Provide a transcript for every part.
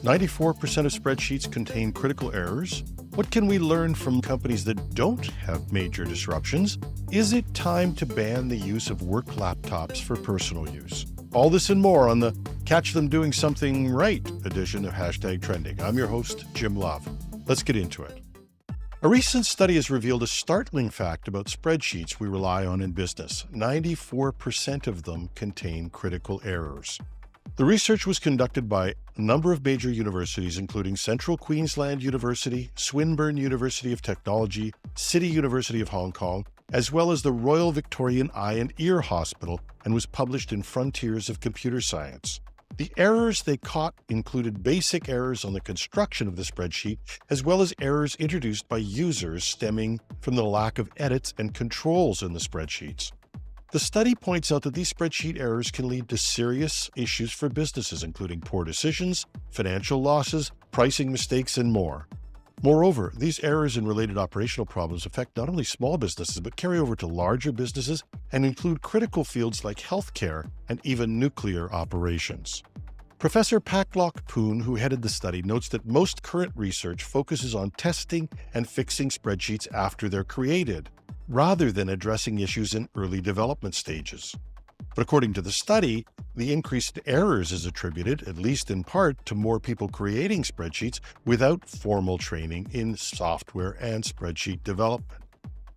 94% of spreadsheets contain critical errors. What can we learn from companies that don't have major disruptions? Is it time to ban the use of work laptops for personal use? All this and more on the Catch Them Doing Something Right edition of #Trending. I'm your host, Jim Love. Let's get into it. A recent study has revealed a startling fact about spreadsheets we rely on in business. 94% of them contain critical errors. The research was conducted by a number of major universities, including Central Queensland University, Swinburne University of Technology, City University of Hong Kong, as well as the Royal Victorian Eye and Ear Hospital, and was published in Frontiers of Computer Science. The errors they caught included basic errors on the construction of the spreadsheet, as well as errors introduced by users stemming from the lack of edits and controls in the spreadsheets. The study points out that these spreadsheet errors can lead to serious issues for businesses, including poor decisions, financial losses, pricing mistakes, and more. Moreover, these errors and related operational problems affect not only small businesses, but carry over to larger businesses and include critical fields like healthcare and even nuclear operations. Professor Paklok Poon, who headed the study, notes that most current research focuses on testing and fixing spreadsheets after they're created, rather than addressing issues in early development stages. But according to the study, the increased errors is attributed, at least in part, to more people creating spreadsheets without formal training in software and spreadsheet development.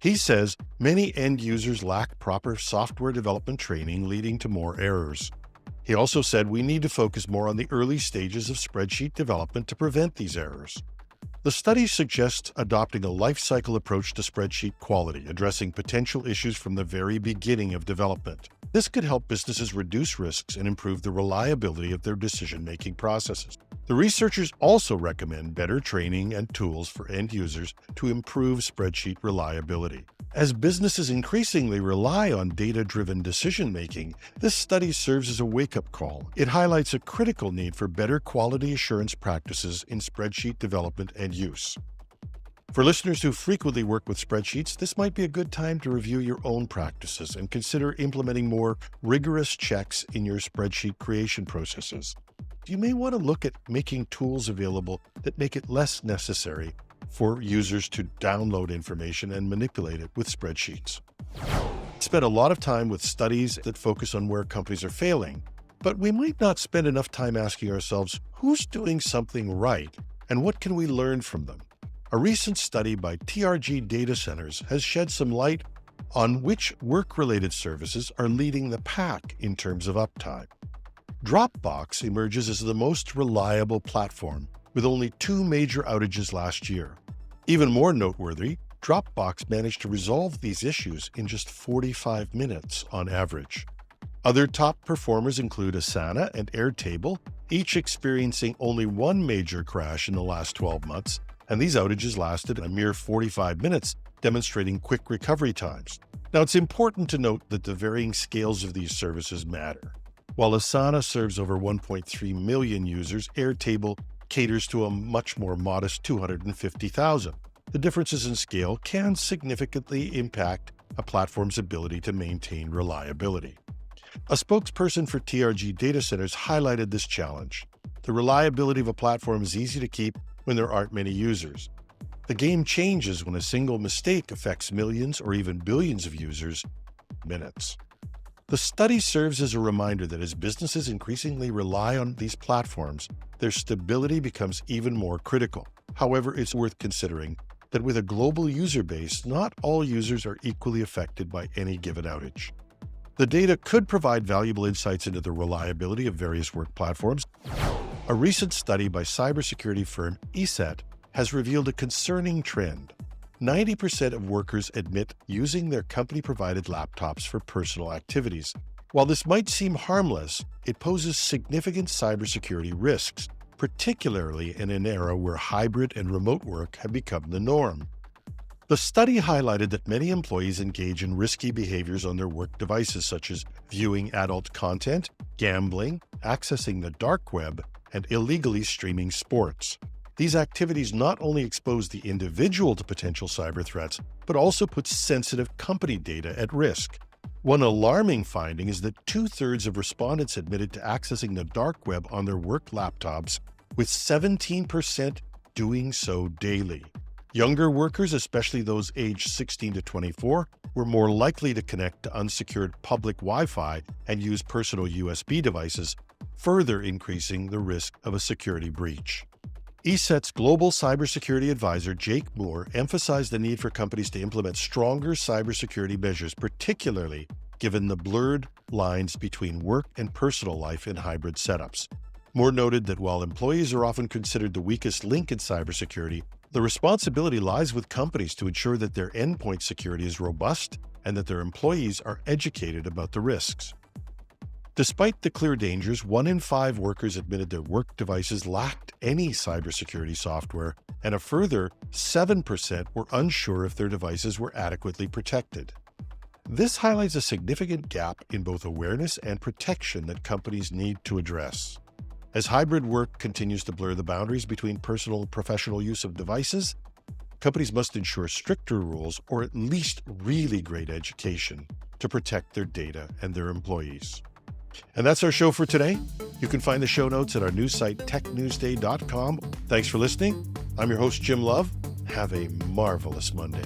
He says many end users lack proper software development training, leading to more errors. He also said we need to focus more on the early stages of spreadsheet development to prevent these errors. The study suggests adopting a life cycle approach to spreadsheet quality, addressing potential issues from the very beginning of development. This could help businesses reduce risks and improve the reliability of their decision-making processes. The researchers also recommend better training and tools for end users to improve spreadsheet reliability. As businesses increasingly rely on data-driven decision-making, this study serves as a wake-up call. It highlights a critical need for better quality assurance practices in spreadsheet development and use. For listeners who frequently work with spreadsheets, this might be a good time to review your own practices and consider implementing more rigorous checks in your spreadsheet creation processes. You may want to look at making tools available that make it less necessary for users to download information and manipulate it with spreadsheets. Spend a lot of time with studies that focus on where companies are failing, but we might not spend enough time asking ourselves, who's doing something right and what can we learn from them? A recent study by TRG Data Centers has shed some light on which work-related services are leading the pack in terms of uptime. Dropbox emerges as the most reliable platform, with only 2 major outages last year. Even more noteworthy, Dropbox managed to resolve these issues in just 45 minutes on average. Other top performers include Asana and Airtable, each experiencing only 1 major crash in the last 12 months, and these outages lasted a mere 45 minutes, demonstrating quick recovery times. Now, it's important to note that the varying scales of these services matter. While Asana serves over 1.3 million users, Airtable caters to a much more modest 250,000. The differences in scale can significantly impact a platform's ability to maintain reliability. A spokesperson for TRG Data Centers highlighted this challenge. The reliability of a platform is easy to keep when there aren't many users. The game changes when a single mistake affects millions or even billions of users in minutes. The study serves as a reminder that as businesses increasingly rely on these platforms, their stability becomes even more critical. However, it's worth considering that with a global user base, not all users are equally affected by any given outage. The data could provide valuable insights into the reliability of various work platforms. A recent study by cybersecurity firm ESET has revealed a concerning trend. 90% of workers admit using their company-provided laptops for personal activities. While this might seem harmless, it poses significant cybersecurity risks, particularly in an era where hybrid and remote work have become the norm. The study highlighted that many employees engage in risky behaviors on their work devices, such as viewing adult content, gambling, accessing the dark web, and illegally streaming sports. These activities not only expose the individual to potential cyber threats, but also put sensitive company data at risk. One alarming finding is that 2/3 of respondents admitted to accessing the dark web on their work laptops with 17% doing so daily. Younger workers, especially those aged 16 to 24, were more likely to connect to unsecured public Wi-Fi and use personal USB devices, further increasing the risk of a security breach. ESET's global cybersecurity advisor, Jake Moore, emphasized the need for companies to implement stronger cybersecurity measures, particularly given the blurred lines between work and personal life in hybrid setups. Moore noted that while employees are often considered the weakest link in cybersecurity, the responsibility lies with companies to ensure that their endpoint security is robust and that their employees are educated about the risks. Despite the clear dangers, 1 in 5 workers admitted their work devices lacked any cybersecurity software, and a further 7% were unsure if their devices were adequately protected. This highlights a significant gap in both awareness and protection that companies need to address. As hybrid work continues to blur the boundaries between personal and professional use of devices, companies must ensure stricter rules or at least really great education to protect their data and their employees. And that's our show for today. You can find the show notes at our news site, technewsday.com. Thanks for listening. I'm your host, Jim Love. Have a marvelous Monday.